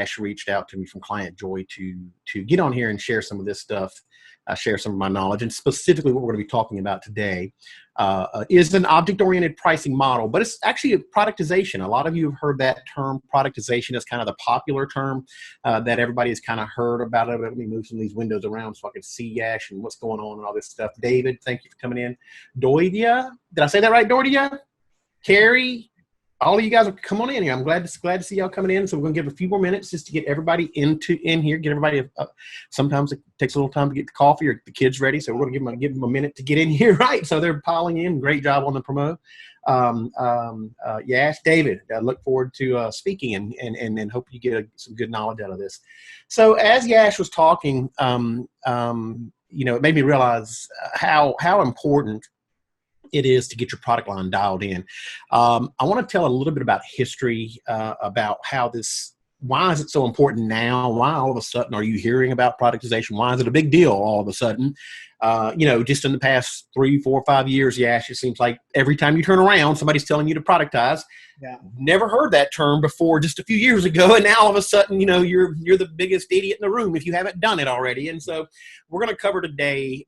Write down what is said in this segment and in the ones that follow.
Yash reached out to me from Client Joy to get on here and share some of this stuff, share some of my knowledge, and specifically what we're going to be talking about today is an object-oriented pricing model, but it's actually a productization. A lot of you have heard that term. Productization is kind of the popular term that everybody has kind of heard about it. Let me move some of these windows around so I can see Yash and what's going on and all this stuff. David, thank you for coming in. Doidia, did I say that right, Doidia? Carrie, all of you guys, come on in here. I'm glad to see y'all coming in. So we're gonna give a few more minutes just to get everybody in here. Get everybody. Sometimes it takes a little time to get the coffee or the kids ready. So we're gonna give them a minute to get in here, right? So they're piling in. Great job on the promo. Yash, David, I look forward to speaking and hope you get some good knowledge out of this. So as Yash was talking, it made me realize how important it is to get your product line dialed in. I want to tell a little bit about history, about why is it so important now? Why all of a sudden are you hearing about productization? Why is it a big deal all of a sudden? Just in the past 3, 4, 5 years, Yash, it seems like every time you turn around, somebody's telling you to productize. Yeah. Never heard that term before just a few years ago, and now all of a sudden, you're the biggest idiot in the room if you haven't done it already. And so we're going to cover today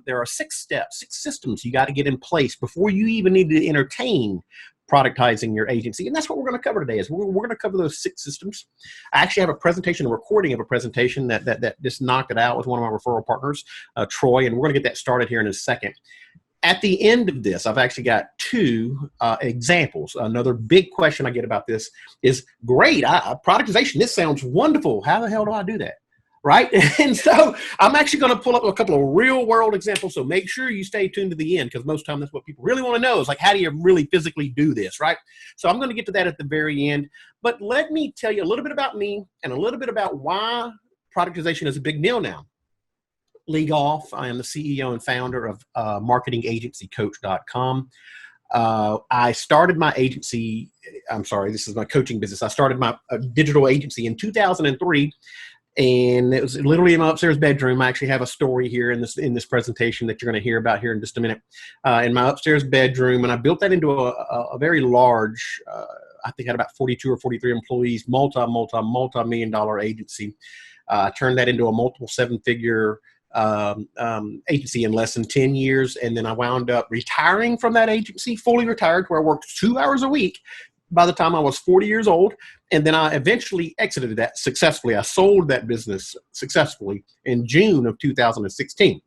there are 6 steps, 6 systems you got to get in place before you even need to entertain productizing your agency. And that's what we're going to cover today. Is we're going to cover those 6 systems. I actually have a recording of a presentation that just knocked it out with one of my referral partners, Troy, and we're going to get that started here in a second. At the end of this, I've actually got 2 examples. Another big question I get about this is, great, productization, this sounds wonderful. How the hell do I do that? Right? And so I'm actually going to pull up a couple of real world examples. So make sure you stay tuned to the end, because most of the time that's what people really want to know is, like, how do you really physically do this? Right? So I'm going to get to that at the very end. But let me tell you a little bit about me and a little bit about why productization is a big deal now. Goff, I am the CEO and founder of marketingagencycoach.com. I started my agency, this is my coaching business. I started my digital agency in 2003. And it was literally in my upstairs bedroom. I actually have a story here in this presentation that you're going to hear about here in just a minute. In my upstairs bedroom, and I built that into a very large, I think I had about 42 or 43 employees, multi-million dollar agency. Turned that into a multiple 7-figure agency in less than 10 years. And then I wound up retiring from that agency, fully retired, where I worked 2 hours a week by the time I was 40 years old. And then I eventually exited that successfully. I sold that business successfully in June of 2016.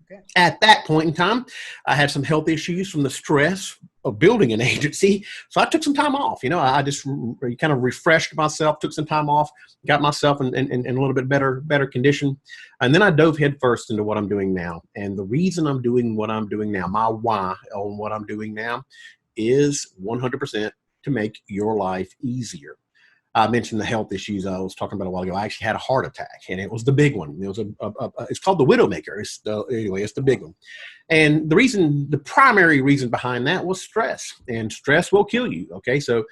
Okay. At that point in time, I had some health issues from the stress of building an agency. So I took some time off. I just kind of refreshed myself, took some time off, got myself in a little bit better condition. And then I dove headfirst into what I'm doing now. And the reason I'm doing what I'm doing now, my why on what I'm doing now, is 100% to make your life easier. I mentioned the health issues I was talking about a while ago. I actually had a heart attack, and it was the big one. It was it's called the Widowmaker. It's the big one. And the primary reason behind that was stress, and stress will kill you. Okay. So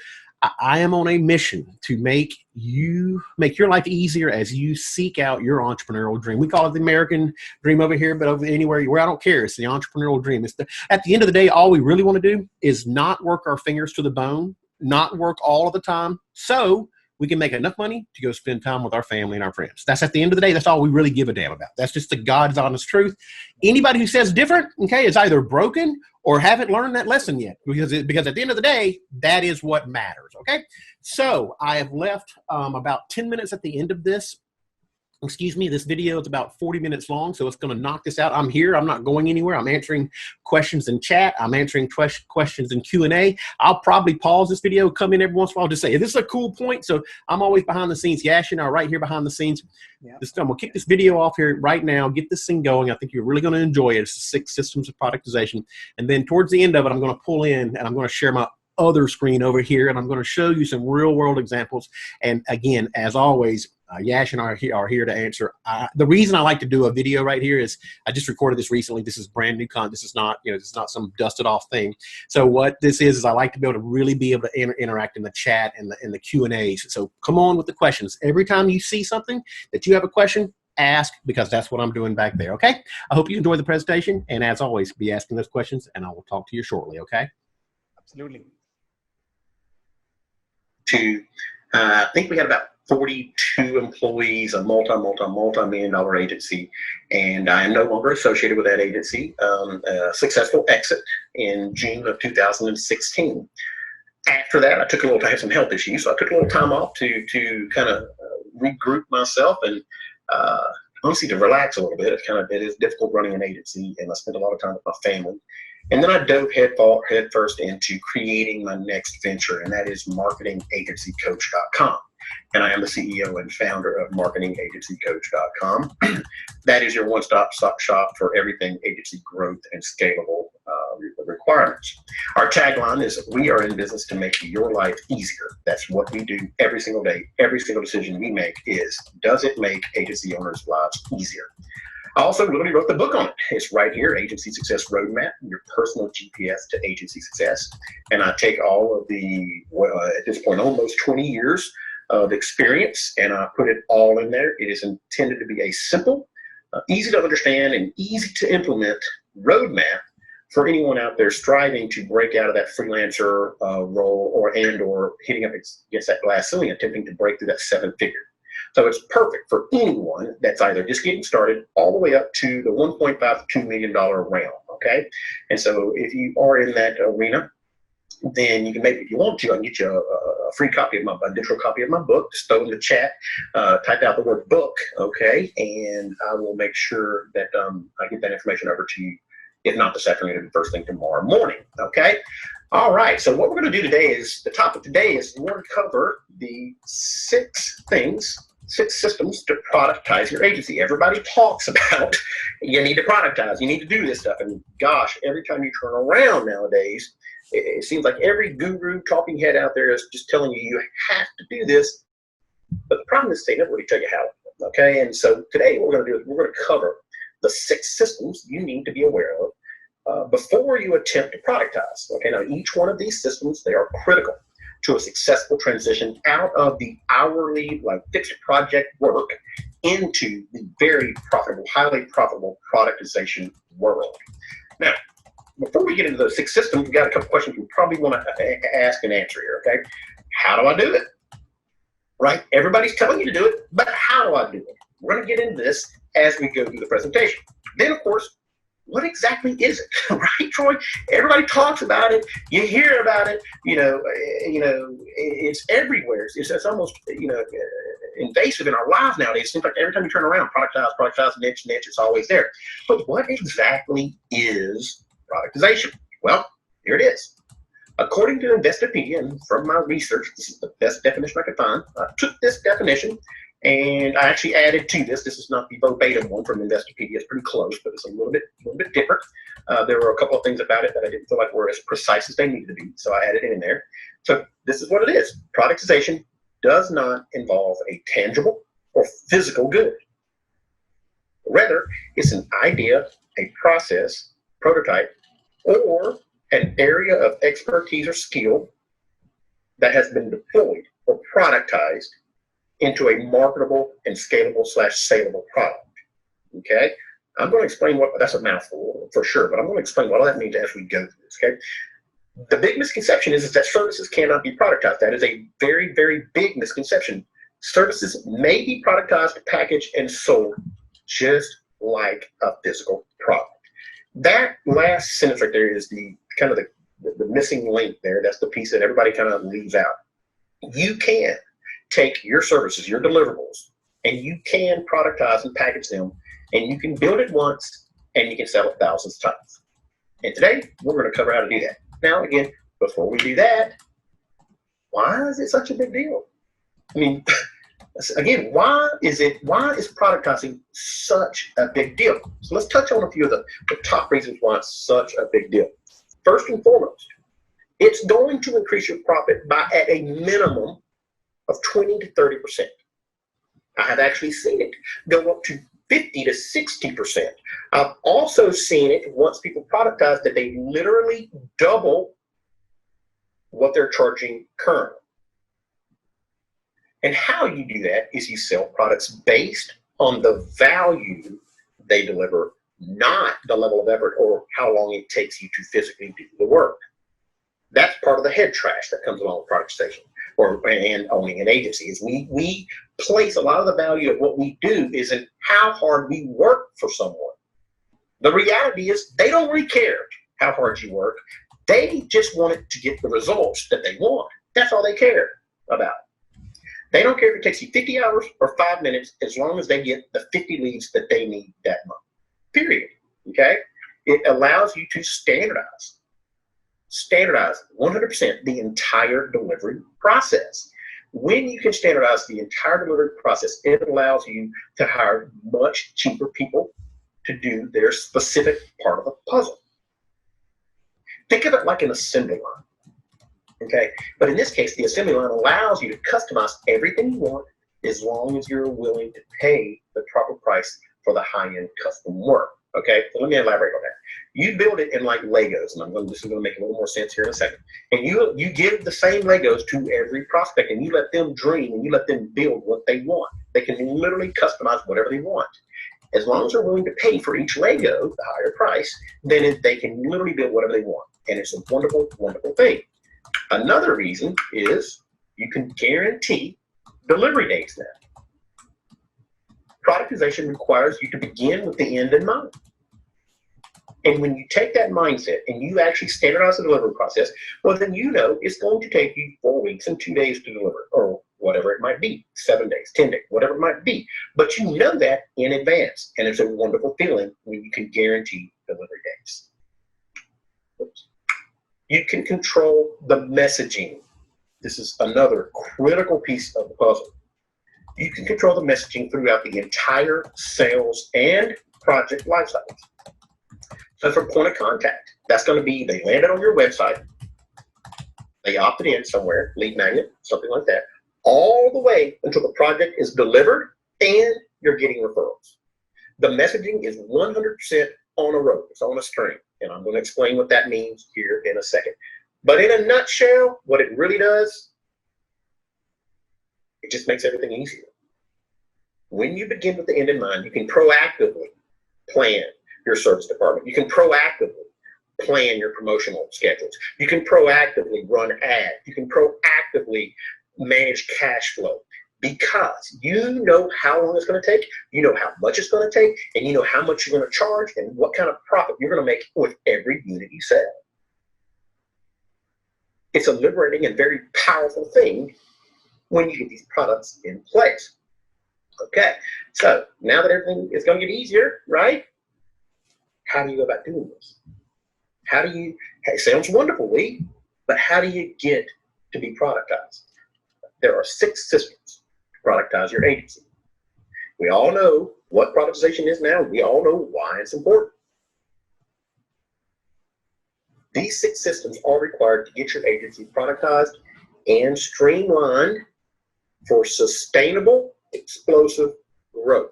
I am on a mission to make your life easier as you seek out your entrepreneurial dream. We call it the American dream over here, but over anywhere where I don't care. It's the entrepreneurial dream. At the end of the day, all we really want to do is not work our fingers to the bone, not work all of the time, so we can make enough money to go spend time with our family and our friends. That's at the end of the day, that's all we really give a damn about. That's just the God's honest truth. Anybody who says different, okay, is either broken or haven't learned that lesson yet, because at the end of the day, that is what matters, okay? So I have left about 10 minutes at the end of this. This video is about 40 minutes long, so it's going to knock this out. I'm here. I'm not going anywhere. I'm answering questions in chat. I'm answering questions in Q&A. I'll probably pause this video, come in every once in a while, just say, this is a cool point. So I'm always behind the scenes. Yash and I are right here behind the scenes. Yeah. I'm going to kick this video off here right now, get this thing going. I think you're really going to enjoy it. It's the 6 systems of productization. And then towards the end of it, I'm going to pull in and I'm going to share my other screen over here, and I'm going to show you some real world examples. And again, as always, Yash and I are here to answer. The reason I like to do a video right here is I just recorded this recently. This is brand new content. This is not, this is not some dusted off thing. So what this is I like to be able to interact in the chat and the Q&As. So come on with the questions. Every time you see something that you have a question, ask, because that's what I'm doing back there. Okay. I hope you enjoy the presentation. And as always, be asking those questions, and I will talk to you shortly. Okay. Absolutely. I think we had about 42 employees, a multi-million dollar agency, and I am no longer associated with that agency. A successful exit in June of 2016. After that, I took a little, I had some health issues, so I took a little time off to kind of regroup myself and honestly to relax a little bit. It is difficult running an agency, and I spent a lot of time with my family. And then I dove headfirst into creating my next venture, and that is marketingagencycoach.com. And I am the CEO and founder of marketingagencycoach.com. That is your one-stop shop for everything agency growth and scalable requirements. Our tagline is, we are in business to make your life easier. That's what we do every single day. Every single decision we make is, does it make agency owners' lives easier? I also literally wrote the book on it. It's right here, Agency Success Roadmap, your personal GPS to agency success. And I take all of the, at this point, almost 20 years of experience, and I put it all in there. It is intended to be a simple, easy to understand, and easy to implement roadmap for anyone out there striving to break out of that freelancer role or hitting up against that glass ceiling, attempting to break through that 7-figure. So it's perfect for anyone that's either just getting started all the way up to the $1.5 to $2 million realm, okay? And so if you are in that arena, then you can maybe, if you want to, I can get you a free copy of a digital copy of my book. Just throw in the chat, type out the word book, okay? And I will make sure that I get that information over to you. If not this afternoon, it'll be first thing tomorrow morning, okay? All right, so what we're gonna do today is, the topic today is we're gonna cover the 6 systems to productize your agency. Everybody talks about you need to productize, you need to do this stuff. And gosh, every time you turn around nowadays, it seems like every guru talking head out there is just telling you, you have to do this. But the problem is they never really tell you how, okay? And so today what we're gonna do is we're gonna cover the 6 systems you need to be aware of before you attempt to productize. Okay, now each one of these systems, they are critical to a successful transition out of the hourly, like fixed project work into the very profitable, highly profitable productization world. Now, before we get into those 6 systems, we got a couple questions we probably want to ask and answer here, okay? How do I do it? Right? Everybody's telling you to do it, but how do I do it? We're going to get into this as we go through the presentation. Then, of course, what exactly is it, right, Troy? Everybody talks about it. You hear about it. It's everywhere. It's almost, invasive in our lives nowadays. It seems like every time you turn around, productize, niche, it's always there. But what exactly is productization? Well, here it is. According to Investopedia, and from my research, this is the best definition I could find. I took this definition and I actually added to this. This is not the verbatim one from Investopedia. It's pretty close, but it's a little bit different. There were a couple of things about it that I didn't feel like were as precise as they needed to be, so I added it in there. So this is what it is. Productization does not involve a tangible or physical good. Rather, it's an idea, a process, prototype, or an area of expertise or skill that has been deployed or productized into a marketable and scalable / saleable product, okay? I'm going to explain what, that's a mouthful for sure, but I'm going to explain what all that means as we go through this, okay? The big misconception is that services cannot be productized. That is a very, very big misconception. Services may be productized, packaged, and sold just like a physical product. That last sentence right there is the kind of the missing link there. That's the piece that everybody kind of leaves out. You can take your services, your deliverables, and you can productize and package them, and you can build it once, and you can sell it thousands of times. And today, we're going to cover how to do that. Now, again, before we do that, why is it such a big deal? I mean, again, why is productizing such a big deal? So let's touch on a few of the top reasons why it's such a big deal. First and foremost, it's going to increase your profit by at a minimum of 20 to 30%. I have actually seen it go up to 50 to 60%. I've also seen it once people productize that they literally double what they're charging currently. And how you do that is you sell products based on the value they deliver, not the level of effort or how long it takes you to physically do the work. That's part of the head trash that comes along with productization. and owning an agency is we place a lot of the value of what we do is in how hard we work for someone. The reality is they don't really care how hard you work. They just want it to get the results that they want. That's all they care about. They don't care if it takes you 50 hours or 5 minutes as long as they get the 50 leads that they need that month. Period. Okay? It allows you to standardize 100% the entire delivery process. When you can standardize the entire delivery process, it allows you to hire much cheaper people to do their specific part of the puzzle. Think of it like an assembly line. Okay, but in this case, the assembly line allows you to customize everything you want as long as you're willing to pay the proper price for the high-end custom work. Okay, so let me elaborate on that. You build it in like Legos, and this is going to make a little more sense here in a second. And you give the same Legos to every prospect, and you let them dream, and you let them build what they want. They can literally customize whatever they want. As long as they're willing to pay for each Lego, the higher price, then they can literally build whatever they want. And it's a wonderful, wonderful thing. Another reason is you can guarantee delivery dates now. Productization requires you to begin with the end in mind. And when you take that mindset and you actually standardize the delivery process, well, then you know it's going to take you 4 weeks and 2 days to deliver, or whatever it might be, 7 days, 10 days, whatever it might be. But you know that in advance, and it's a wonderful feeling when you can guarantee delivery dates. Oops. You can control the messaging. This is another critical piece of the puzzle. You can control the messaging throughout the entire sales and project lifecycle. So for point of contact, that's going to be they landed on your website, they opted in somewhere, lead magnet, something like that, all the way until the project is delivered and you're getting referrals. The messaging is 100% on a rope. It's on a string. And I'm going to explain what that means here in a second. But in a nutshell, what it really does, it just makes everything easier. When you begin with the end in mind, you can proactively plan your service department. You can proactively plan your promotional schedules. You can proactively run ads. You can proactively manage cash flow. Because you know how long it's going to take, you know how much it's going to take, and you know how much you're going to charge and what kind of profit you're going to make with every unit you sell. It's a liberating and very powerful thing when you get these products in place. Okay, so now that everything is going to get easier, right? How do you go about doing this? How do you, it sounds wonderful, Lee, but how do you get to be productized? There are 6 systems. Productize your agency. We all know what productization is now. We all know why it's important. These 6 systems are required to get your agency productized and streamlined for sustainable, explosive growth.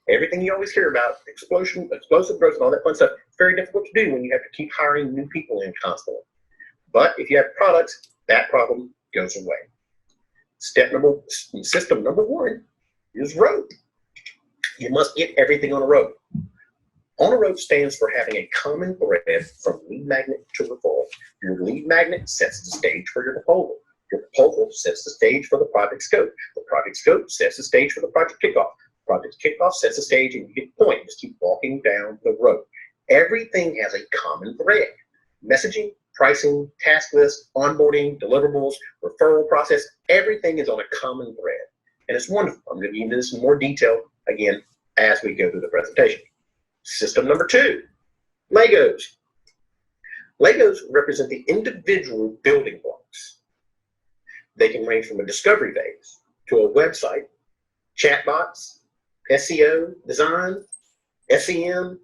Everything you always hear about, explosive growth and all that fun stuff, it's very difficult to do when you have to keep hiring new people in constantly. But if you have products, that problem goes away. System number 1 is rope. You must get everything on a rope. On a rope stands for having a common thread from lead magnet to referral. Your lead magnet sets the stage for your proposal. Your proposal sets the stage for the project scope. The project scope sets the stage for the project kickoff. Project kickoff sets the stage and you get the point. Just keep walking down the road. Everything has a common thread. Messaging, pricing, task list, onboarding, deliverables, referral process, everything is on a common thread. And it's wonderful. I'm going to get into this in more detail again as we go through the presentation. System number 2, Legos. Legos represent the individual building blocks. They can range from a discovery phase to a website, chatbots, SEO, design, SEM,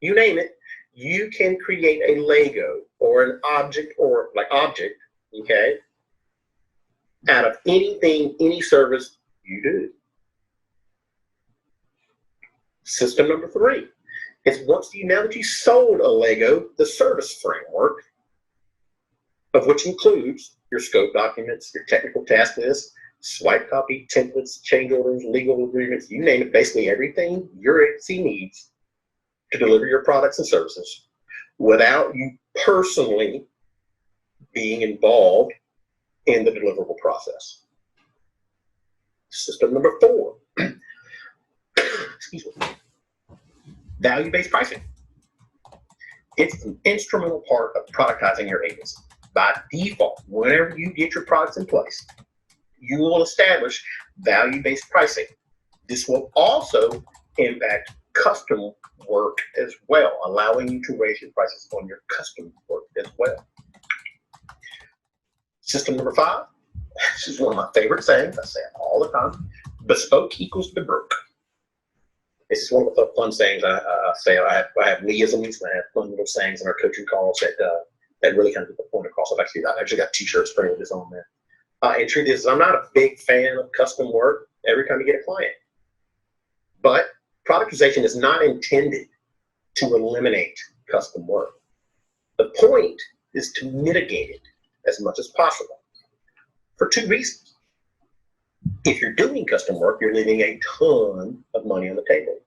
you name it. You can create a Lego or an object okay, out of anything, any service you do. System number 3 is now that you sold a Lego, the service framework, of which includes your scope documents, your technical task list, swipe copy, templates, change orders, legal agreements, you name it, basically everything your agency needs to deliver your products and services without you personally being involved in the deliverable process. System number 4, excuse me, value-based pricing. It's an instrumental part of productizing your agency. By default, whenever you get your products in place, you will establish value-based pricing. This will also impact custom work as well, allowing you to raise your prices on your custom work as well. System number 5, this is one of my favorite sayings, I say it all the time, bespoke equals be broke. This is one of the fun sayings I say. I have meisms, and I have fun little sayings in our coaching calls that really kind of get the point across. I've actually got t-shirts printed with this on there. And truth is, I'm not a big fan of custom work every time you get a client. But productization is not intended to eliminate custom work. The point is to mitigate it as much as possible for 2 reasons. If you're doing custom work, you're leaving a ton of money on the table.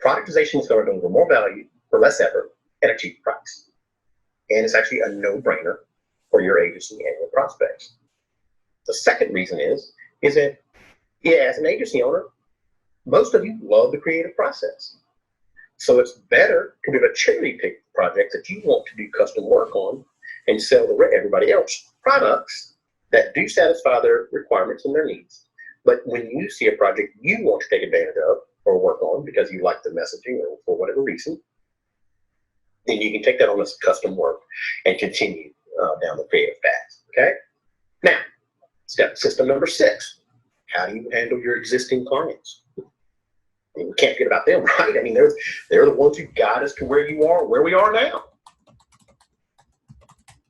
Productization is going to deliver more value for less effort at a cheap price. And it's actually a no-brainer for your agency and your prospects. The second reason is that, yeah, as an agency owner, most of you love the creative process. So it's better to do a cherry pick project that you want to do custom work on and sell to everybody else products that do satisfy their requirements and their needs. But when you see a project you want to take advantage of or work on because you like the messaging or for whatever reason, then you can take that on as custom work and continue down the creative path. Okay? Now, system number 6. How do you handle your existing clients? I mean, we can't forget about them, right? I mean, they're the ones who guide us to where we are now.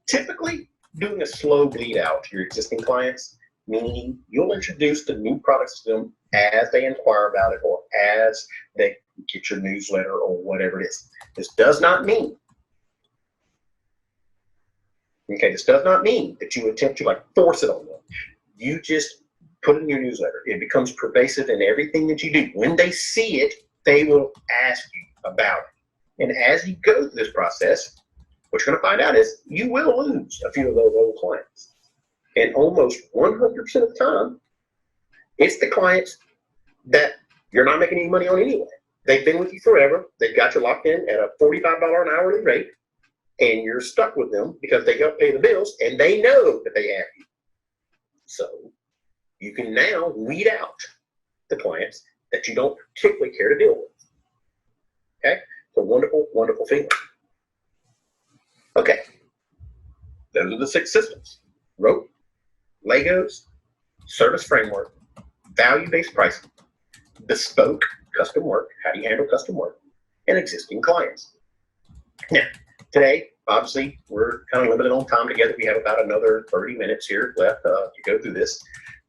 Typically, doing a slow bleed out to your existing clients, meaning you'll introduce the new products to them as they inquire about it or as they get your newsletter or whatever it is. This does not mean that you attempt to force it on them. You just put it in your newsletter. It becomes pervasive in everything that you do. When they see it, they will ask you about it. And as you go through this process, what you're going to find out is you will lose a few of those old clients. And almost 100% of the time, it's the clients that you're not making any money on anyway. They've been with you forever. They've got you locked in at a $45 an hourly rate, and you're stuck with them because they help pay the bills, and they know that they have you. So you can now weed out the clients that you don't particularly care to deal with. Okay? It's a wonderful, wonderful feeling. Okay. Those are the 6 systems: rope, Legos, service framework, value-based pricing, bespoke custom work, how do you handle custom work, and existing clients. Now, today, obviously, we're kind of limited on time together. We have about another 30 minutes here left to go through this.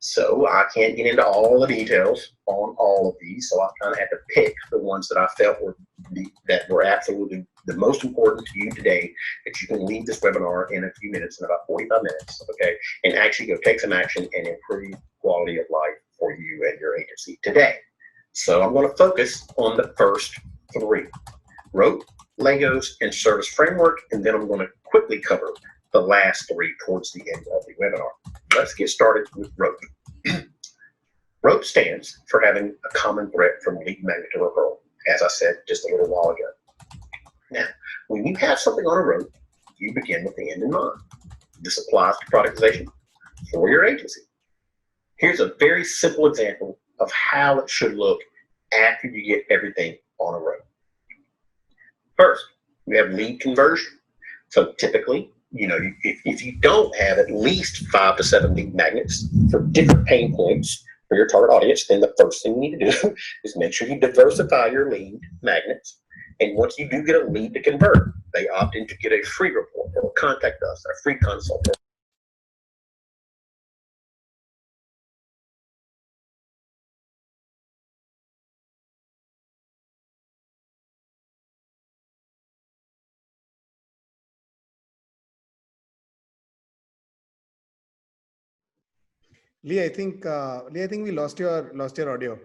So I can't get into all the details on all of these. So I kind of had to pick the ones that I felt were absolutely the most important to you today, that you can leave this webinar in a few minutes, in about 45 minutes, okay, and actually go take some action and improve quality of life for you and your agency today. So I'm going to focus on the first 3: rope, Legos, and service framework, and then I'm going to quickly cover the last 3 towards the end of the webinar. Let's get started with rope. Rope stands for having a common thread from lead magnet to referral, as I said just a little while ago. Now, when you have something on a rope, you begin with the end in mind. This applies to productization for your agency. Here's a very simple example of how it should look after you get everything on a rope. First, we have lead conversion. So typically, if you don't have at least 5 to 7 lead magnets for different pain points for your target audience, then the first thing you need to do is make sure you diversify your lead magnets. And once you do get a lead to convert, they opt in to get a free report or contact us, a free consult. Lee, I think we lost your audio.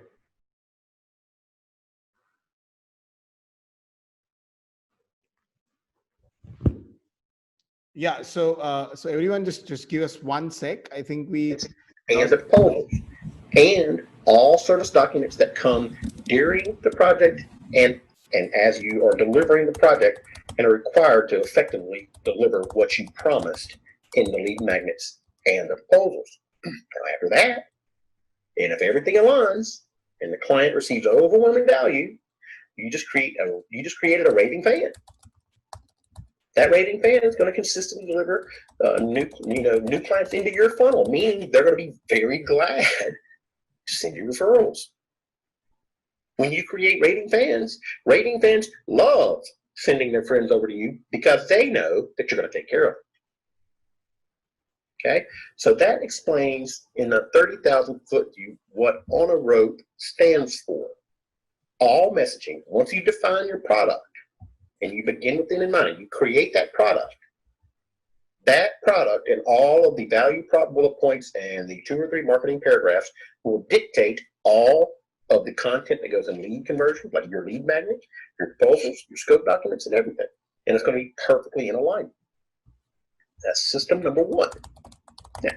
Yeah. So everyone, just give us 1 sec. I think we. And the proposals, and all service documents that come during the project and as you are delivering the project and are required to effectively deliver what you promised in the lead magnets and the proposals. Now, after that, and if everything aligns and the client receives overwhelming value, you just created a raving fan. That raving fan is going to consistently deliver new clients into your funnel, meaning they're going to be very glad to send you referrals. When you create raving fans love sending their friends over to you because they know that you're going to take care of them. Okay, so that explains in a 30,000-foot view what on a rope stands for. All messaging, once you define your product and you begin with it in mind, you create that product and all of the value prop bullet points and the 2 or 3 marketing paragraphs will dictate all of the content that goes in lead conversion, like your lead magnet, your proposals, your scope documents, and everything. And it's going to be perfectly in alignment. That's system number 1. Now,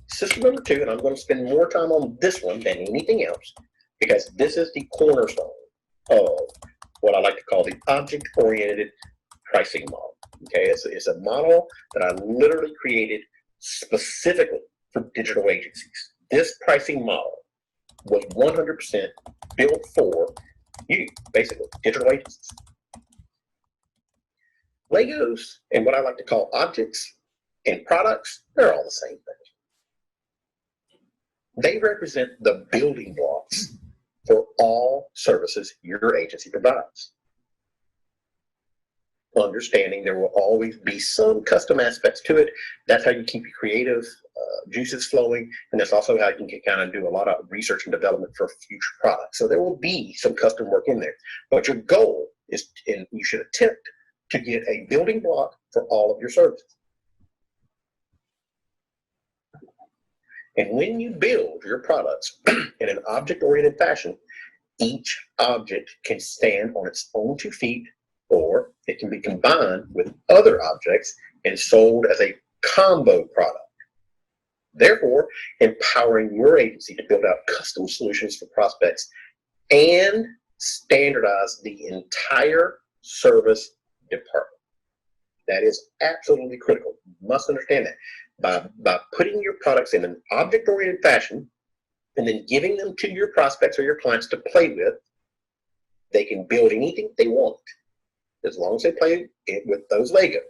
system number 2, and I'm going to spend more time on this one than anything else, because this is the cornerstone of what I like to call the object-oriented pricing model. Okay, it's a model that I literally created specifically for digital agencies. This pricing model was 100% built for you, basically, digital agencies. Legos and what I like to call objects and products, they're all the same thing. They represent the building blocks for all services your agency provides. Understanding there will always be some custom aspects to it. That's how you keep your creative juices flowing, and that's also how you can kind of do a lot of research and development for future products. So there will be some custom work in there, but your goal is, and you should attempt to get a building block for all of your services. And when you build your products in an object-oriented fashion, each object can stand on its own 2 feet, or it can be combined with other objects and sold as a combo product. Therefore, empowering your agency to build out custom solutions for prospects and standardize the entire service department. That is absolutely critical. You must understand that. By putting your products in an object-oriented fashion and then giving them to your prospects or your clients to play with, they can build anything they want as long as they play with those Legos.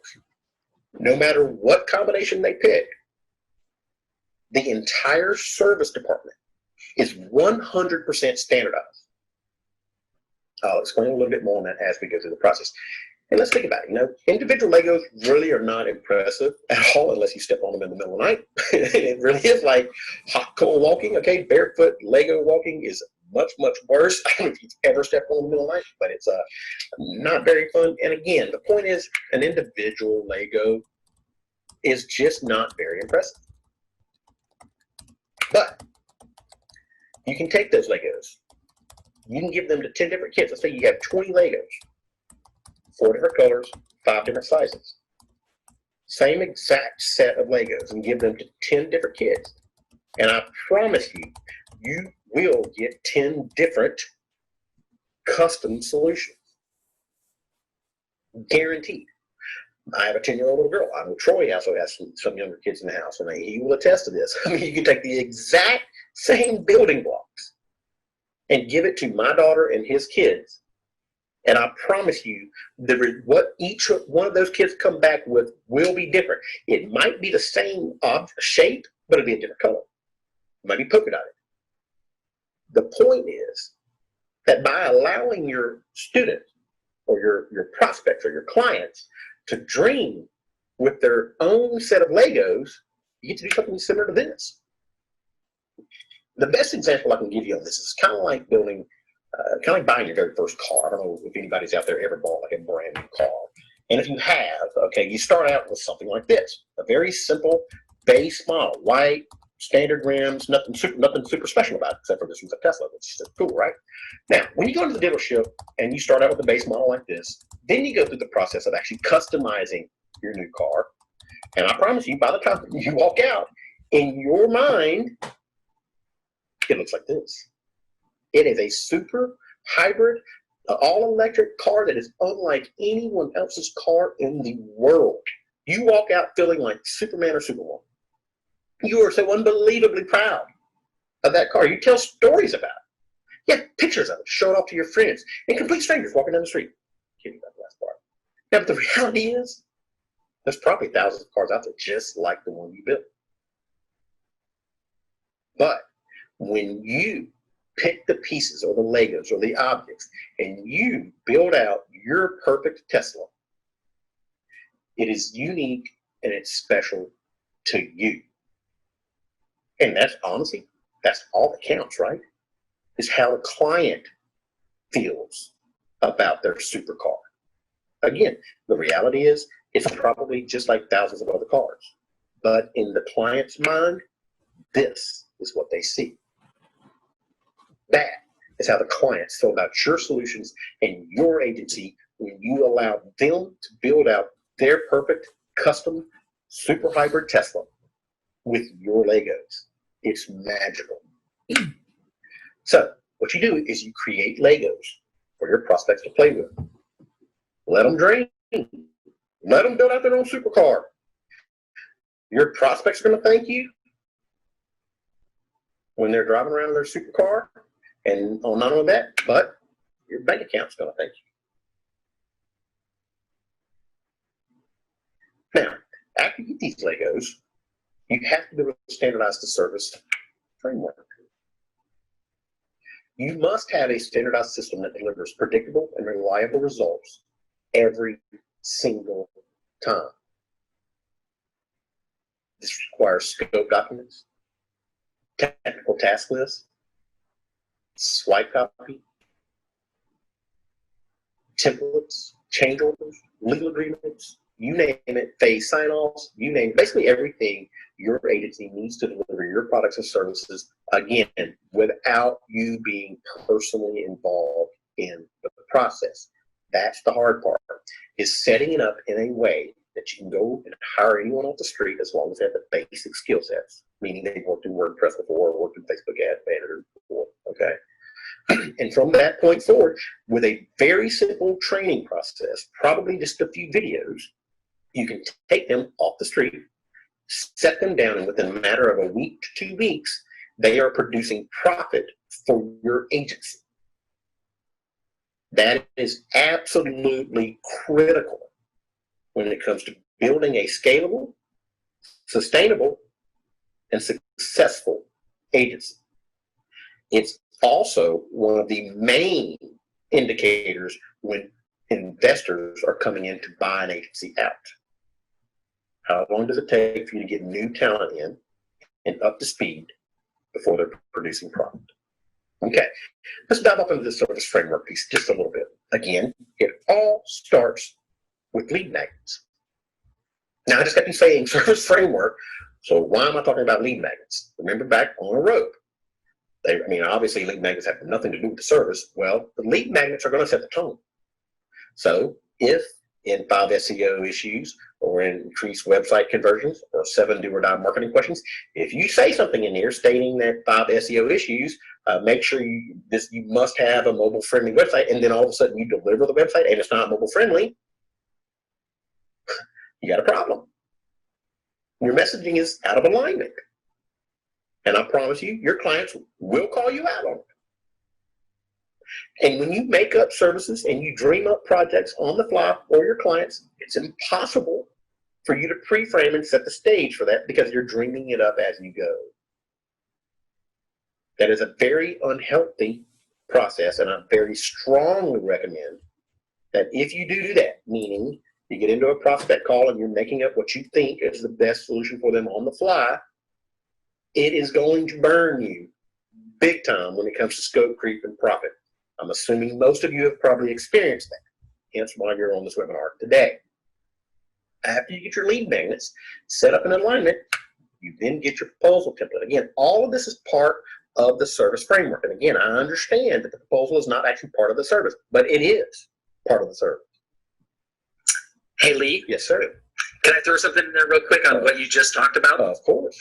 No matter what combination they pick, the entire service department is 100% standardized. I'll explain a little bit more on that as we go through the process. And let's think about it. Individual Legos really are not impressive at all unless you step on them in the middle of the night. It really is like hot coal walking. Okay, barefoot Lego walking is much, much worse. I don't know if you've ever stepped on in the middle of the night, but it's not very fun. And again, the point is, an individual Lego is just not very impressive. But you can take those Legos. You can give them to 10 different kids. Let's say you have 20 Legos. 4 different colors, 5 different sizes. Same exact set of Legos, and give them to 10 different kids. And I promise you, you will get 10 different custom solutions. Guaranteed. I have a 10-year-old little girl. I know Troy also has some younger kids in the house, and he will attest to this. I mean, you can take the exact same building blocks and give it to my daughter and his kids, and I promise you, what each one of those kids come back with will be different. It might be the same shape, but it'll be a different color. It might be polka dotted. The point is that by allowing your students or your prospects or your clients to dream with their own set of Legos, you get to do something similar to this. The best example I can give you on this is kind of like building kind of like buying your very first car. I don't know if anybody's out there ever bought like a brand new car. And if you have, okay, you start out with something like this. A very simple base model, white, standard rims, nothing super special about it, except for this one's a Tesla, which is cool, right? Now, when you go into the dealership and you start out with a base model like this, then you go through the process of actually customizing your new car. And I promise you, by the time you walk out, in your mind, it looks like this. It is a super hybrid, all-electric car that is unlike anyone else's car in the world. You walk out feeling like Superman or Superwoman. You are so unbelievably proud of that car. You tell stories about it. You have pictures of it, show it off to your friends, and complete strangers walking down the street. Kidding about the last part. Now, but the reality is, there's probably thousands of cars out there just like the one you built. But when you pick the pieces or the Legos or the objects and you build out your perfect Tesla, it is unique and it's special to you. And that's honestly, that's all that counts, right? Is how the client feels about their supercar. Again, the reality is it's probably just like thousands of other cars. But in the client's mind, this is what they see. That is how the clients feel about your solutions and your agency when you allow them to build out their perfect custom super hybrid Tesla with your Legos. It's magical. So what you do is you create Legos for your prospects to play with. Let them dream. Let them build out their own supercar. Your prospects are going to thank you when they're driving around in their supercar. And not only that, but your bank account's going to thank you. Now, after you get these Legos, you have to be able to standardize the service framework. You must have a standardized system that delivers predictable and reliable results every single time. This requires scope documents, technical task lists, swipe copy, templates, change orders, legal agreements, you name it, phase sign-offs, you name it, basically everything your agency needs to deliver your products and services, again, without you being personally involved in the process. That's the hard part, is setting it up in a way that you can go and hire anyone off the street as long as they have the basic skill sets, meaning they've worked in WordPress before, worked in Facebook Ad Manager before, okay? And from that point forward, with a very simple training process, probably just a few videos, you can take them off the street, set them down, and within a matter of a week to 2 weeks, they are producing profit for your agency. That is absolutely critical when it comes to building a scalable, sustainable, and successful agency. It's also one of the main indicators when investors are coming in to buy an agency out. How long does it take for you to get new talent in and up to speed before they're producing profit? Okay, let's dive up into the service framework piece just a little bit. Again, it all starts with lead magnets. Now, I just got you saying service framework, so why am I talking about lead magnets? Remember back on a rope. Obviously lead magnets have nothing to do with the service. Well, the lead magnets are going to set the tone. So if in 5 SEO issues or in increased website conversions or 7 do or die marketing questions, if you say something in here stating that 5 SEO issues, make sure you must have a mobile friendly website, and then all of a sudden you deliver the website and it's not mobile friendly, you got a problem. Your messaging is out of alignment. And I promise you, your clients will call you out on it. And when you make up services and you dream up projects on the fly for your clients, it's impossible for you to pre-frame and set the stage for that because you're dreaming it up as you go. That is a very unhealthy process, and I very strongly recommend that if you do that, meaning you get into a prospect call and you're making up what you think is the best solution for them on the fly, it is going to burn you big time when it comes to scope creep and profit. I'm assuming most of you have probably experienced that, hence why you're on this webinar today. After you get your lead magnets set up in alignment, you then get your proposal template. Again, all of this is part of the service framework. And again, I understand that the proposal is not actually part of the service, but it is part of the service. Hey, Lee. Yes, sir. Can I throw something in there real quick on what you just talked about? Of course.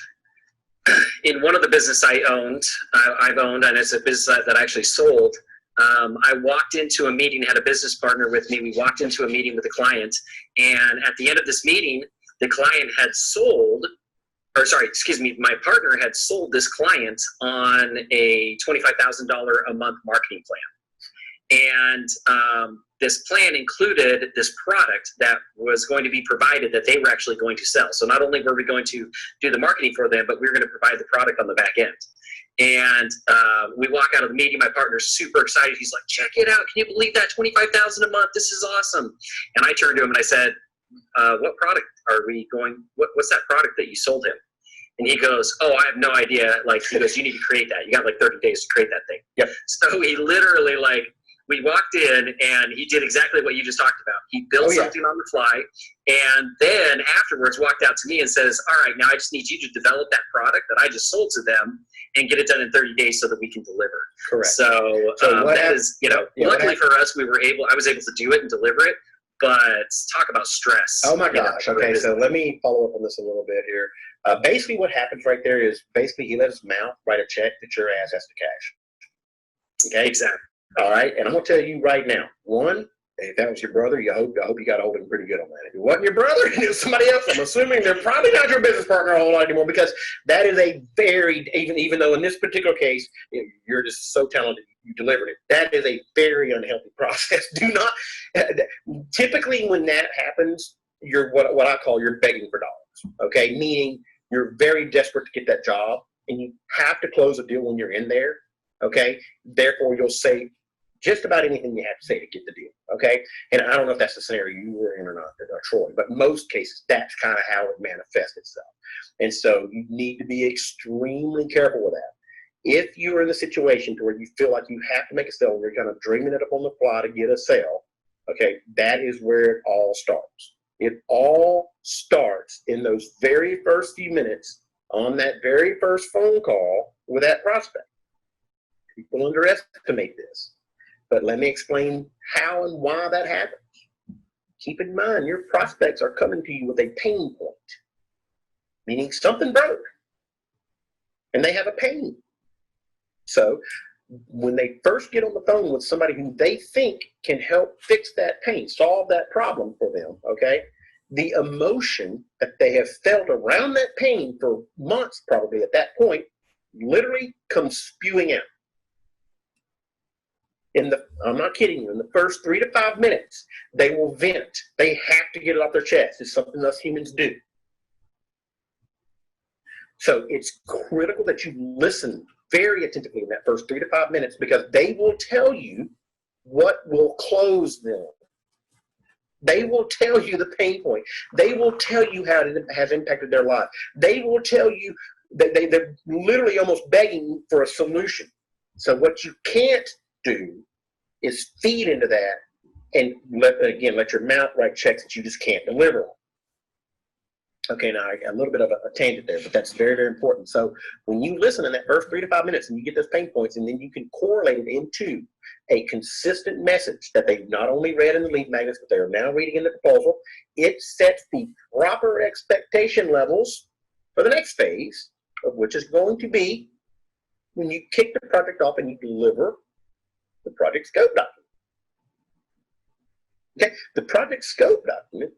In one of the business I've owned, and it's a business that I actually sold. I walked into a meeting, had a business partner with me. We walked into a meeting with a client, and at the end of this meeting, the client had sold, or sorry, excuse me, my partner had sold this client on a $25,000 a month marketing plan. And this plan included this product that was going to be provided that they were actually going to sell. So not only were we going to do the marketing for them, but we were going to provide the product on the back end. And we walk out of the meeting, my partner's super excited. He's like, check it out. Can you believe that? $25,000 a month. This is awesome. And I turned to him and I said, what product are we going, what's that product that you sold him? And he goes, oh, I have no idea. Like, he goes, you need to create that. You got like 30 days to create that thing. Yep. So he literally we walked in and he did exactly what you just talked about. He built something on the fly, and then afterwards walked out to me and says, all right, now I just need you to develop that product that I just sold to them and get it done in 30 days so that we can deliver. Correct. So that is, luckily for us, I was able to do it and deliver it, but talk about stress. Oh my gosh. Okay. So let me follow up on this a little bit here. Basically what happens right there is he let his mouth write a check that your ass has to cash. Okay. Exactly. All right, and I'm gonna tell you right now. One, if that was your brother, I hope you got a hold of him pretty good on that. If it wasn't your brother and it was somebody else, I'm assuming they're probably not your business partner a whole lot anymore, because that is a very, even though in this particular case you're just so talented, you delivered it. That is a very unhealthy process. Do not. Typically, when that happens, you're what I call you're begging for dollars. Okay, meaning you're very desperate to get that job, and you have to close a deal when you're in there. Okay, therefore you'll say just about anything you have to say to get the deal, okay? And I don't know if that's the scenario you were in or not, Troy, but most cases, that's kind of how it manifests itself. And so you need to be extremely careful with that. If you're in the situation to where you feel like you have to make a sale and you're kind of dreaming it up on the fly to get a sale, okay, that is where it all starts. It all starts in those very first few minutes on that very first phone call with that prospect. People underestimate this. But let me explain how and why that happens. Keep in mind, your prospects are coming to you with a pain point, meaning something broke, and they have a pain. So when they first get on the phone with somebody who they think can help fix that pain, solve that problem for them, okay, the emotion that they have felt around that pain for months probably at that point literally comes spewing out. I'm not kidding you, in the first 3 to 5 minutes, they will vent. They have to get it off their chest. It's something us humans do. So it's critical that you listen very attentively in that first 3 to 5 minutes, because they will tell you what will close them. They will tell you the pain point. They will tell you how it has impacted their life. They will tell you that they're literally almost begging for a solution. So what you can't do is feed into that and let your mouth write checks that you just can't deliver on. Okay, now I got a little bit of a tangent there, but that's very, very important. So when you listen in that first 3 to 5 minutes and you get those pain points, and then you can correlate it into a consistent message that they've not only read in the lead magnets, but they are now reading in the proposal, it sets the proper expectation levels for the next phase, of which is going to be when you kick the project off and you deliver the project scope document. Okay, the project scope document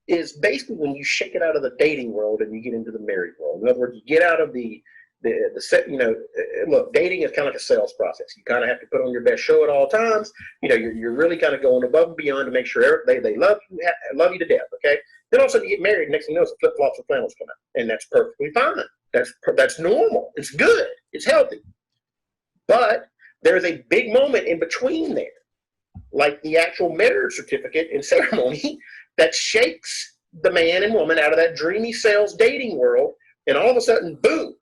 is basically when you shake it out of the dating world and you get into the married world. In other words, you get out of the set, look, dating is kind of like a sales process. You kind of have to put on your best show at all times. You're really kind of going above and beyond to make sure they love you to death, okay? Then all of a sudden you get married, and next thing you know, the flip-flops and flannels come out. And that's perfectly fine. That's normal. It's good. It's healthy. But there's a big moment in between there, like the actual marriage certificate and ceremony, that shakes the man and woman out of that dreamy sales dating world, and all of a sudden, boom,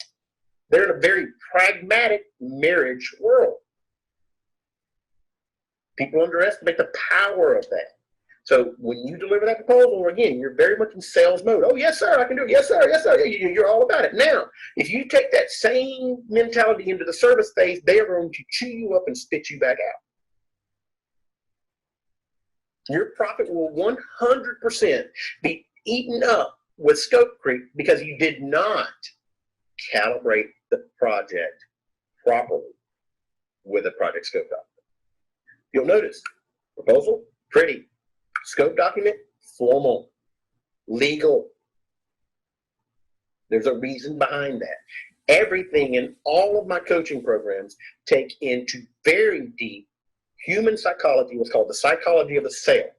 they're in a very pragmatic marriage world. People underestimate the power of that. So when you deliver that proposal, again, you're very much in sales mode. Oh, yes, sir, I can do it. Yes, sir, yes, sir. You're all about it. Now, if you take that same mentality into the service phase, they are going to chew you up and spit you back out. Your profit will 100% be eaten up with scope creep because you did not calibrate the project properly with a project scope document. You'll notice proposal, pretty. Scope document, formal, legal. There's a reason behind that. Everything in all of my coaching programs take into very deep human psychology, what's called the psychology of the sale.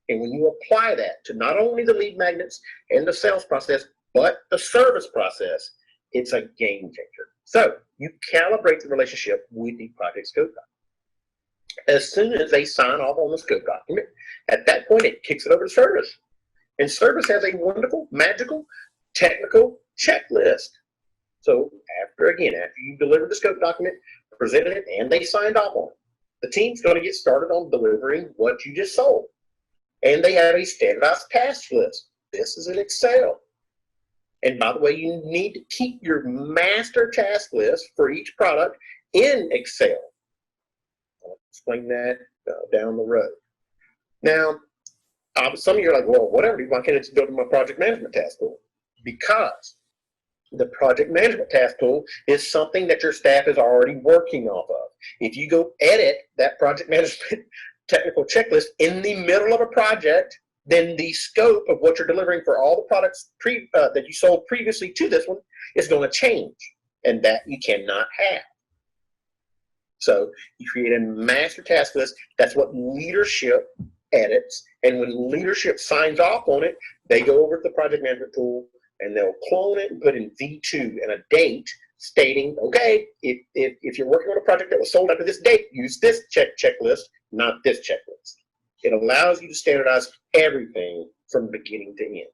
And when you apply that to not only the lead magnets and the sales process, but the service process, it's a game changer. So you calibrate the relationship with the project scope document. As soon as they sign off on the scope document, at that point, it kicks it over to service. And service has a wonderful, magical, technical checklist. So after you deliver the scope document, presented it, and they signed off on it, the team's going to get started on delivering what you just sold. And they have a standardized task list. This is in Excel. And by the way, you need to keep your master task list for each product in Excel. I'll explain that down the road. Now, some of you are like, well, whatever, why can't I just go to my project management task tool? Because the project management task tool is something that your staff is already working off of. If you go edit that project management technical checklist in the middle of a project, then the scope of what you're delivering for all the products that you sold previously to this one is going to change, and that you cannot have. So you create a master task list. That's what leadership edits, and when leadership signs off on it, they go over to the project management tool and they'll clone it and put in V2 and a date stating, okay, if you're working on a project that was sold after this date, use this checklist, not this checklist. It allows you to standardize everything from beginning to end.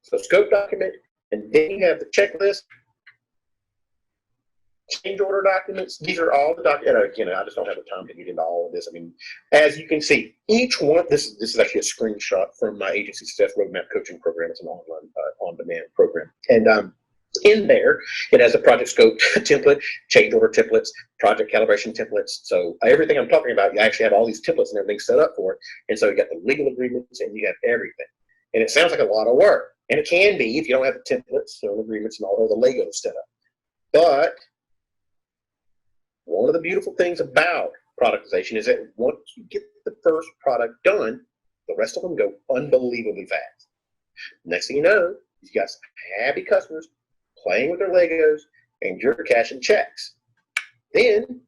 So scope document, and then you have the checklist, change order documents. These are all the documents. Again, I just don't have the time to get into all of this. I mean, as you can see, each one, this is actually a screenshot from my Agency Success Roadmap Coaching Program. It's an online, on-demand program. And in there, it has a project scope template, change order templates, project calibration templates. So everything I'm talking about, you actually have all these templates and everything set up for it. And so you got the legal agreements and you have everything. And it sounds like a lot of work. And it can be if you don't have the templates or agreements and all of the Legos set up. But one of the beautiful things about productization is that once you get the first product done, the rest of them go unbelievably fast. Next thing you know, you've got some happy customers playing with their Legos and you're cashing checks. Then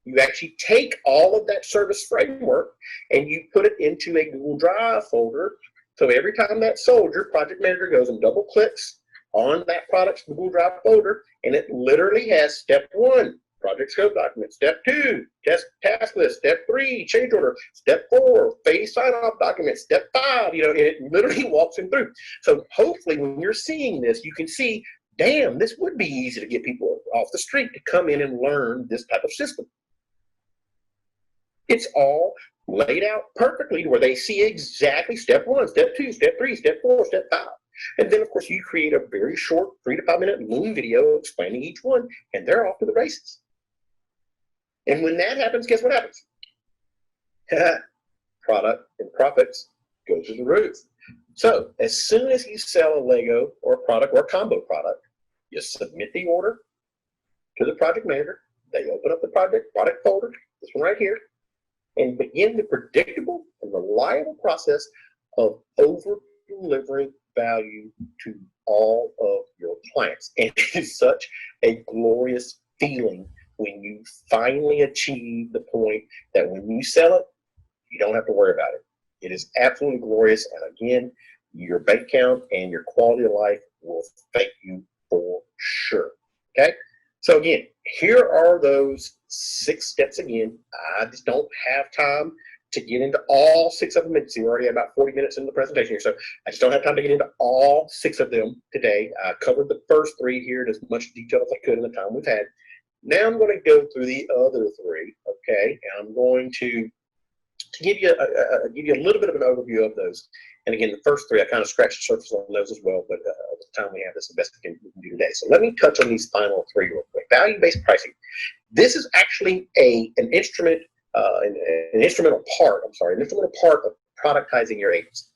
you actually take all of that service framework and you put it into a Google Drive folder. So every time that sold, your project manager goes and double clicks on that product's Google Drive folder, and it literally has step 1, project scope document, step 2, task list, step 3, change order, step 4, phase sign-off document, step 5, and it literally walks them through. So hopefully when you're seeing this, you can see, damn, this would be easy to get people off the street to come in and learn this type of system. It's all laid out perfectly to where they see exactly step 1, step 2, step 3, step 4, step 5. And then, of course, you create a very short 3 to 5 minute Loom video explaining each one, and they're off to the races. And when that happens, guess what happens? Product and profits go through the roof. So as soon as you sell a Lego or a product or a combo product, you submit the order to the project manager. They open up the product folder, this one right here, and begin the predictable and reliable process of over-delivering value to all of your clients. And it is such a glorious feeling when you finally achieve the point that when you sell it, you don't have to worry about it. It is absolutely glorious. And again, your bank account and your quality of life will thank you for sure. Okay? So again, here are those 6 steps again. I just don't have time to get into all 6 of them. It's already about 40 minutes in the presentation here, so I just don't have time to get into all 6 of them today. I covered the first 3 here in as much detail as I could in the time we've had. Now I'm going to go through the other 3, okay? And I'm going to give you a little bit of an overview of those. And again, the first 3, I kind of scratched the surface on those as well, but the time we have, this is the best we can do today. So let me touch on these final 3 real quick. Value-based pricing. This is actually an instrumental part of productizing your agency.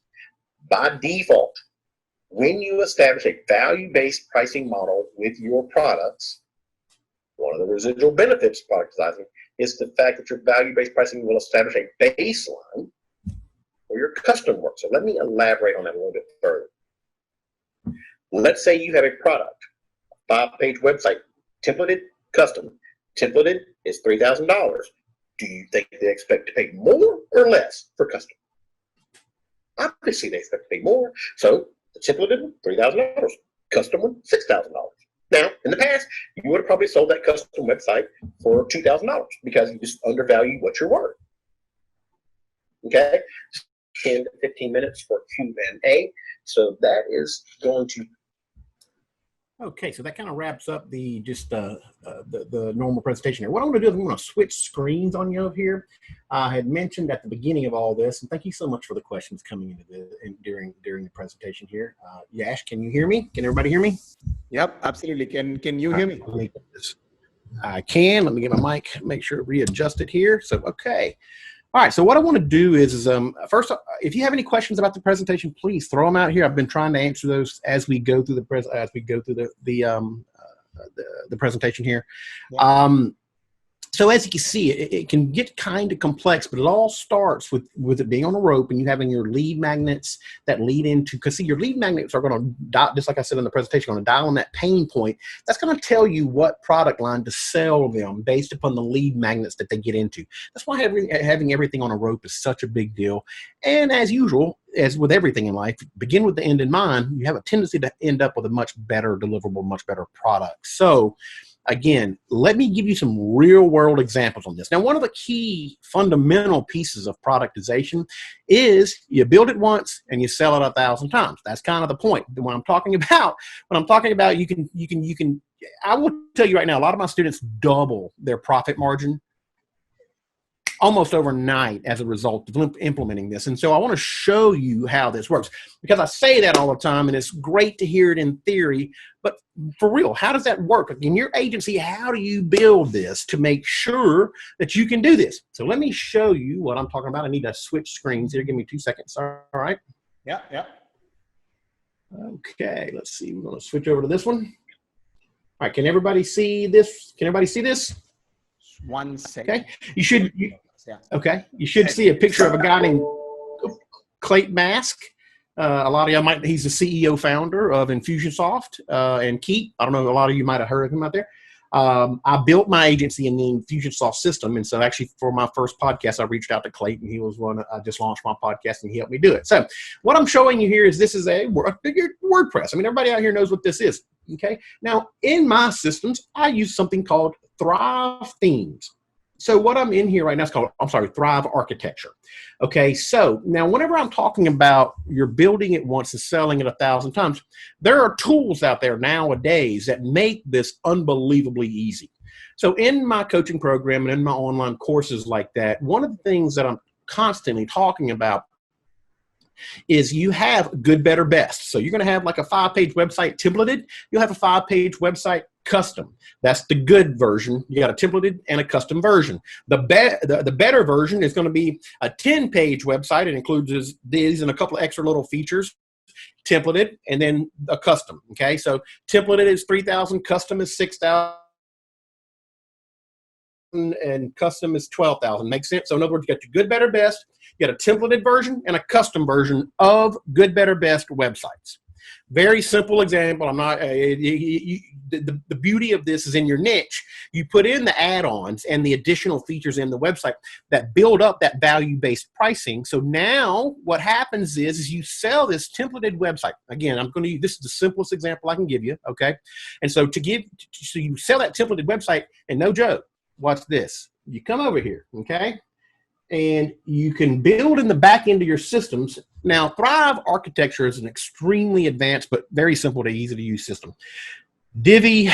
By default, when you establish a value-based pricing model with your products, one of the residual benefits of productizing is the fact that your value-based pricing will establish a baseline for your custom work. So let me elaborate on that a little bit further. Let's say you have a product, a 5-page website, templated, custom. Templated is $3,000. Do you think they expect to pay more or less for custom? Obviously, they expect to pay more. So the templated one, $3,000. Custom one, $6,000. Now, in the past, you would have probably sold that custom website for $2,000 because you just undervalue what you're worth. Okay, 10 to 15 minutes for Q&A. So that is going to. Okay, so that kind of wraps up the normal presentation here. What I'm going to do is I'm going to switch screens on you here. I had mentioned at the beginning of all this, and thank you so much for the questions coming into during the presentation here. Yash, can you hear me? Can everybody hear me? Yep, absolutely. Can you hear me? I can. Let me get my mic, make sure it readjusted here. So, okay. All right, so what I want to do is first, if you have any questions about the presentation, please throw them out here. I've been trying to answer those as we go through the presentation here. Yeah. So as you can see, it can get kind of complex, but it all starts with it being on a rope and you having your lead magnets that lead into, because see, your lead magnets are going to dial, just like I said in the presentation, going to dial on that pain point. That's going to tell you what product line to sell them based upon the lead magnets that they get into. That's why having everything on a rope is such a big deal. And as usual, as with everything in life, begin with the end in mind. You have a tendency to end up with a much better deliverable, much better product. So again, let me give you some real world examples on this. Now, one of the key fundamental pieces of productization is you build it once and you sell it 1,000 times. That's kind of the point. When I'm talking about, I will tell you right now, a lot of my students double their profit margin almost overnight as a result of implementing this. And so I want to show you how this works, because I say that all the time and it's great to hear it in theory, but for real, how does that work? In your agency, how do you build this to make sure that you can do this? So let me show you what I'm talking about. I need to switch screens here. Give me 2 seconds. All right. Yeah. Okay, let's see. We're going to switch over to this one. All right, can everybody see this? Can everybody see this? 1 second. Okay, you should see a picture of a guy named Clayton Mask. A lot of y'all he's the CEO founder of Infusionsoft and Keep. I don't know, a lot of you might have heard of him out there. I built my agency in the Infusionsoft system. And so actually for my first podcast, I reached out to Clayton. He was one, I just launched my podcast and he helped me do it. So what I'm showing you here is this is a WordPress. I mean, everybody out here knows what this is. Okay. Now in my systems, I use something called Thrive Themes. So what I'm in here right now is called, Thrive Architecture. Okay, so now whenever I'm talking about you're building it once and selling it 1,000 times, there are tools out there nowadays that make this unbelievably easy. So in my coaching program and in my online courses like that, one of the things that I'm constantly talking about is you have good, better, best. So you're going to have like a 5-page website templated. You'll have a 5-page website custom. That's the good version. You got a templated and a custom version. The better version is going to be a 10-page website. It includes these and a couple of extra little features. Templated and then a custom. Okay, so templated is 3,000, custom is 6,000. And custom is 12,000. Makes sense? So in other words, you got your good, better, best. You got a templated version and a custom version of good, better, best websites. Very simple example. I'm not. The beauty of this is in your niche. You put in the add-ons and the additional features in the website that build up that value-based pricing. So now what happens is you sell this templated website. Again, I'm going to use this is the simplest example I can give you. Okay, and so so you sell that templated website, and no joke. Watch this. You come over here, okay? And you can build in the back end of your systems. Now, Thrive Architecture is an extremely advanced but very simple to easy to use system. Divi,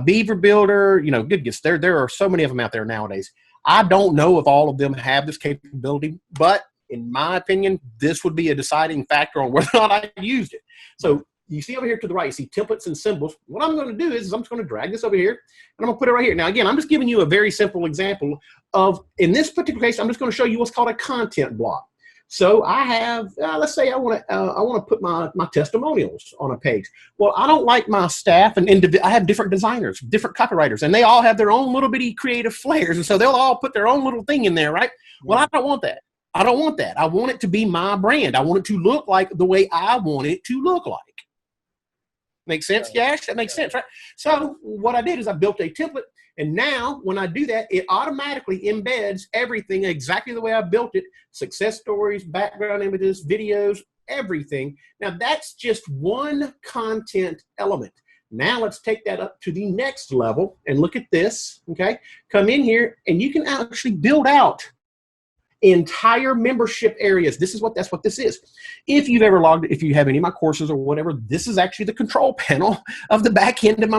Beaver Builder, good gets there are so many of them out there nowadays. I don't know if all of them have this capability, but in my opinion, this would be a deciding factor on whether or not I used it. So you see over here to the right, you see templates and symbols. What I'm going to do is I'm just going to drag this over here, and I'm going to put it right here. Now, again, I'm just giving you a very simple example of, in this particular case, I'm just going to show you what's called a content block. So I have, let's say I want to put my testimonials on a page. Well, I don't like my staff, and I have different designers, different copywriters, and they all have their own little bitty creative flares. And so they'll all put their own little thing in there, right? Well, I don't want that. I don't want that. I want it to be my brand. I want it to look like the way I want it to look like. Makes sense, Yash? That makes sense, right? So what I did is I built a template. And now when I do that, it automatically embeds everything exactly the way I built it. Success stories, background images, videos, everything. Now that's just one content element. Now let's take that up to the next level and look at this, okay? Come in here and you can actually build out entire membership areas. That's what this is. If you've ever if you have any of my courses or whatever, this is actually the control panel of the back end of my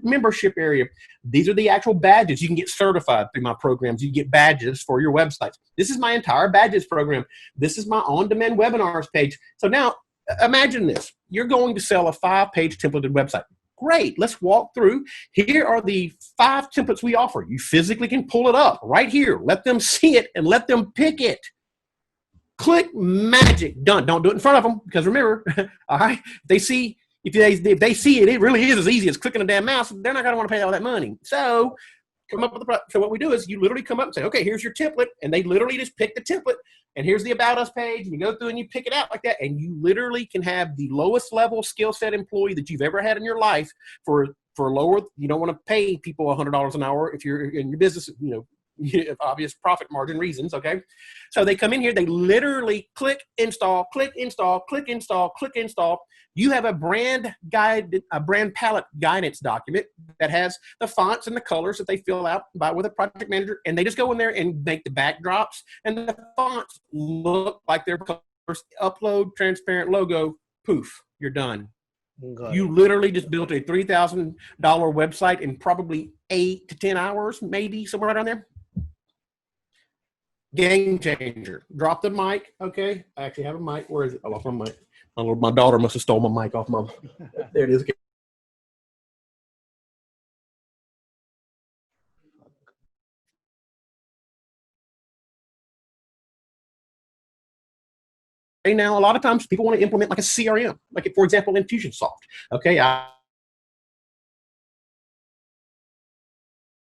membership area. These are the actual badges. You can get certified through my programs. You get badges for your websites. This is my entire badges program. This is my on-demand webinars page. So now imagine this. You're going to sell a 5-page templated website. Great. Let's walk through. Here are the 5 templates we offer. You physically can pull it up right here. Let them see it and let them pick it. Click magic. Done. Don't do it in front of them because remember, all right, if they see it, it really is as easy as clicking a damn mouse. They're not going to want to pay all that money. So come up with so what we do is you literally come up and say, okay, here's your template. And they literally just pick the template. And here's the About Us page, and you go through and you pick it out like that, and you literally can have the lowest level skill set employee that you've ever had in your life for lower. You don't want to pay people $100 an hour if you're in your business, obvious profit margin reasons, okay? So they come in here, they literally click install, click install, click install, click install. You have a brand palette guidance document that has the fonts and the colors that they fill out with a project manager, and they just go in there and make the backdrops and the fonts look like their colors. Upload transparent logo, poof, you're done. You literally just built a $3,000 website in probably 8 to 10 hours, maybe somewhere right around there. Game changer. Drop the mic. Okay. I actually have a mic. Where is it? I lost my mic. My daughter must have stole my mic off my. There it is. Okay. Now, a lot of times people want to implement like a CRM, like for example, Infusionsoft. Okay.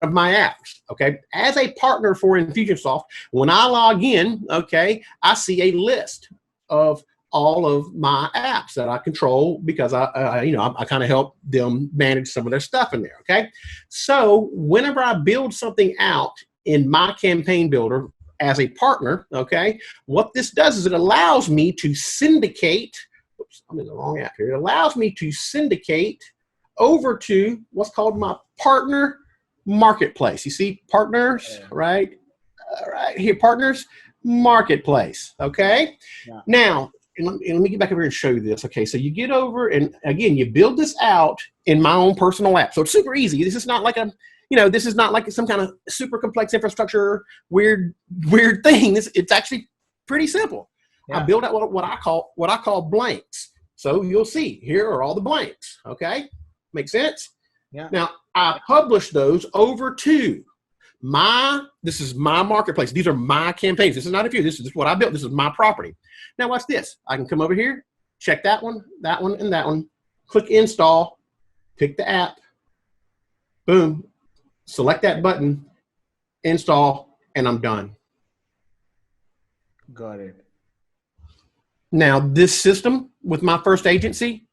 Of my apps, okay? As a partner for Infusionsoft, when I log in, okay, I see a list of all of my apps that I control because I kind of help them manage some of their stuff in there, okay? So whenever I build something out in my campaign builder as a partner, okay, what this does is it allows me to syndicate, oops, I'm in the wrong app here. It allows me to syndicate over to what's called my partner marketplace. You see partners, right? Right here, partners marketplace. Okay. Yeah. Now, let me get back over here and show you this. Okay. So you get over and again, you build this out in my own personal app. So it's super easy. This is not like this is not like some kind of super complex infrastructure, weird thing. It's actually pretty simple. Yeah. I build out what I call blanks. So you'll see here are all the blanks. Okay. Make sense? Yeah. Now I publish those over to this is my marketplace. These are my campaigns. This is not a few. This is what I built. This is my property. Now watch this. I can come over here, check that one, and that one. Click install, pick the app, boom, select that button, install, and I'm done. Got it. Now this system with my first agency,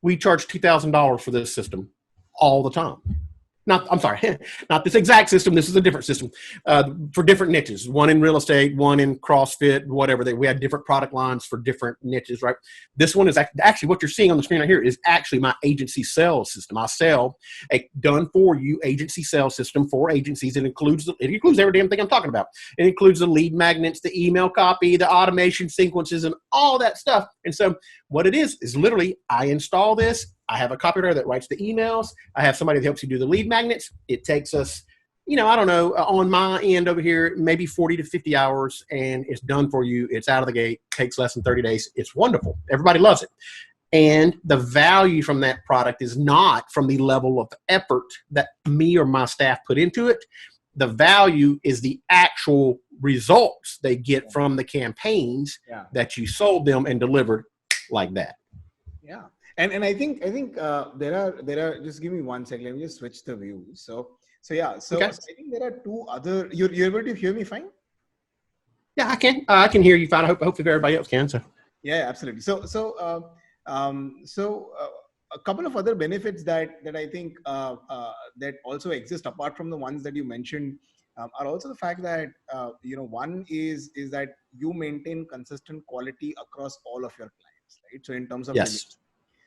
we charge $2,000 for this system all the time. I'm sorry, not this exact system. This is a different system for different niches. One in real estate, one in CrossFit, whatever. We had different product lines for different niches, right? This one is actually what you're seeing on the screen right here is actually my agency sales system. I sell a done-for-you agency sales system for agencies. It includes every damn thing I'm talking about. It includes the lead magnets, the email copy, the automation sequences, and all that stuff. And so what it is literally I install this. I have a copywriter that writes the emails. I have somebody that helps you do the lead magnets. It takes us, I don't know, on my end over here, maybe 40 to 50 hours, and it's done for you. It's out of the gate. Takes less than 30 days. It's wonderful. Everybody loves it. And the value from that product is not from the level of effort that me or my staff put into it. The value is the actual results they get from the campaigns that you sold them and delivered like that. Yeah. And I think there are just give me 1 second. Let me just switch the view. So I think there are two other. You're able to hear me fine? Yeah, I can. I can hear you fine. Hopefully everybody else can. So yeah, absolutely. So a couple of other benefits that I think that also exist apart from the ones that you mentioned are also the fact that one is that you maintain consistent quality across all of your clients, right? So in terms of delivery.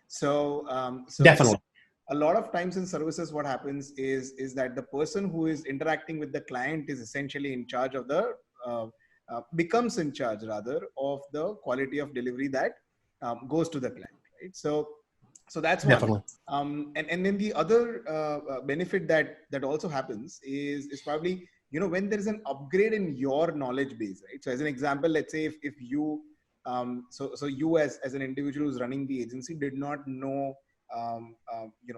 So definitely. A lot of times in services, what happens is that the person who is interacting with the client is essentially in charge of the becomes in charge rather of the quality of delivery that goes to the client, right? So that's one. Definitely. And then the other benefit that also happens is probably when there is an upgrade in your knowledge base, right? So as an example, let's say if you so you as an individual who's running the agency did not know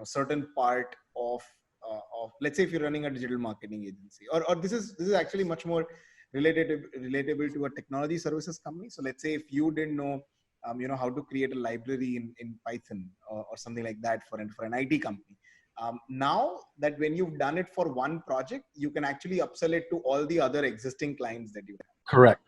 certain part of let's say if you're running a digital marketing agency or this is actually much more relatable to a technology services company. So let's say if you didn't know how to create a library in Python or something like that for an IT company. Now that when you've done it for one project, you can actually upsell it to all the other existing clients that you have. Correct.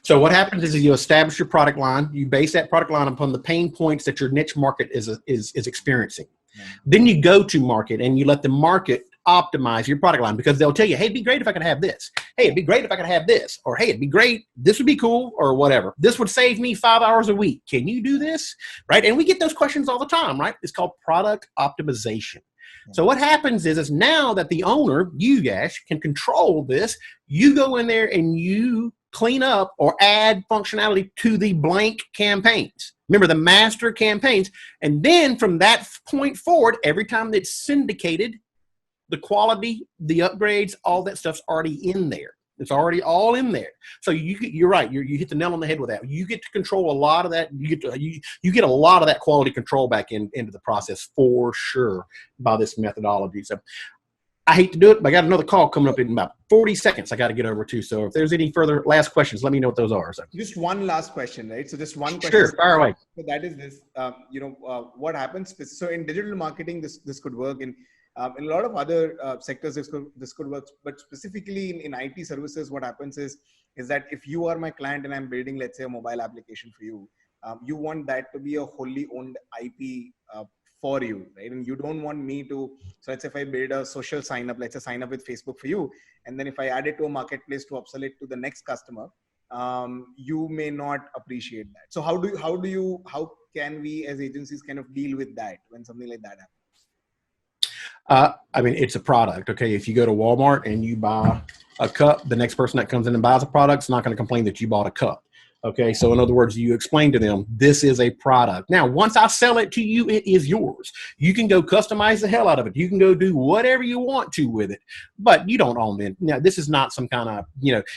So what happens is you establish your product line. You base that product line upon the pain points that your niche market is experiencing. Yeah. Then you go to market and you let the market optimize your product line because they'll tell you, hey, it'd be great if I could have this. Hey, it'd be great if I could have this. Or, hey, it'd be great. This would be cool or whatever. This would save me 5 hours a week. Can you do this? Right? And we get those questions all the time, right? It's called product optimization. So what happens is now that the owner, you guys, can control this, you go in there and you clean up or add functionality to the blank campaigns. Remember the master campaigns. And then from that point forward, every time that's syndicated, the quality, the upgrades, all that stuff's already in there. It's already all in there. So you're right. You hit the nail on the head with that. You get to control a lot of that. You get a lot of that quality control back into the process for sure by this methodology. So I hate to do it, but I got another call coming up in about 40 seconds I got to get over to. So if there's any further last questions, let me know what those are. So just one last question, right? So just one question. Sure, fire away. So that is this, what happens? So in digital marketing, this could work. In a lot of other sectors, this could work. But specifically in IT services, what happens is that if you are my client and I'm building, let's say, a mobile application for you, you want that to be a wholly owned IP for you, right? And you don't want me to, so let's say if I build a social sign up, let's say sign up with Facebook for you, and then if I add it to a marketplace to upsell it to the next customer, you may not appreciate that. So how can we as agencies kind of deal with that when something like that happens? I mean, it's a product. Okay. If you go to Walmart and you buy a cup, the next person that comes in and buys a product is not going to complain that you bought a cup. Okay. So in other words, you explain to them, this is a product. Now, once I sell it to you, it is yours. You can go customize the hell out of it. You can go do whatever you want to with it, but you don't own it. Now, this is not some kind of,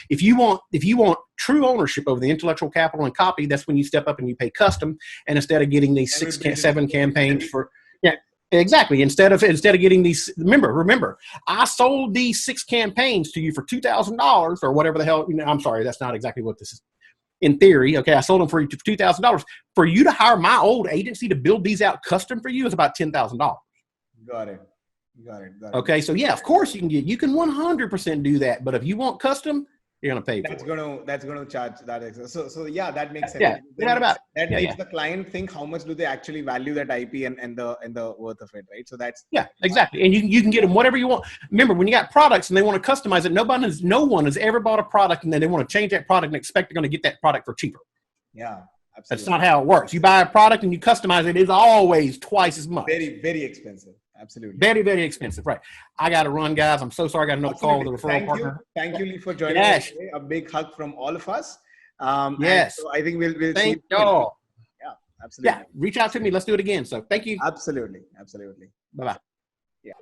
if you want true ownership over the intellectual capital and copy, that's when you step up and you pay custom. And instead of getting these 7 campaigns for, exactly. Instead of getting these, remember, I sold these 6 campaigns to you for $2,000 or whatever the hell. I'm sorry, that's not exactly what this is. In theory, okay, I sold them for $2,000. For you to hire my old agency to build these out custom for you is about $10,000. Got it. Okay, so yeah, of course you can 100% do that. But if you want custom, you're gonna pay for it. That's gonna charge that extra. So yeah, that makes sense. Yeah, that makes the client think how much do they actually value that IP and the worth of it, right? So that's exactly. And you can get them whatever you want. Remember, when you got products and they want to customize it, no one has ever bought a product and then they want to change that product and expect they're going to get that product for cheaper. Yeah, absolutely. That's not how it works. You buy a product and you customize it, it's always twice as much. Very, very expensive. Absolutely. Very, very expensive. Right. I got to run, guys. I'm so sorry. I got another call with a referral partner. Thank you, Lee, for joining us today. A big hug from all of us. Yes. So I think we'll thank y'all. Yeah, absolutely. Yeah. Reach out to me. Let's do it again. So thank you. Absolutely. Bye-bye. Yeah.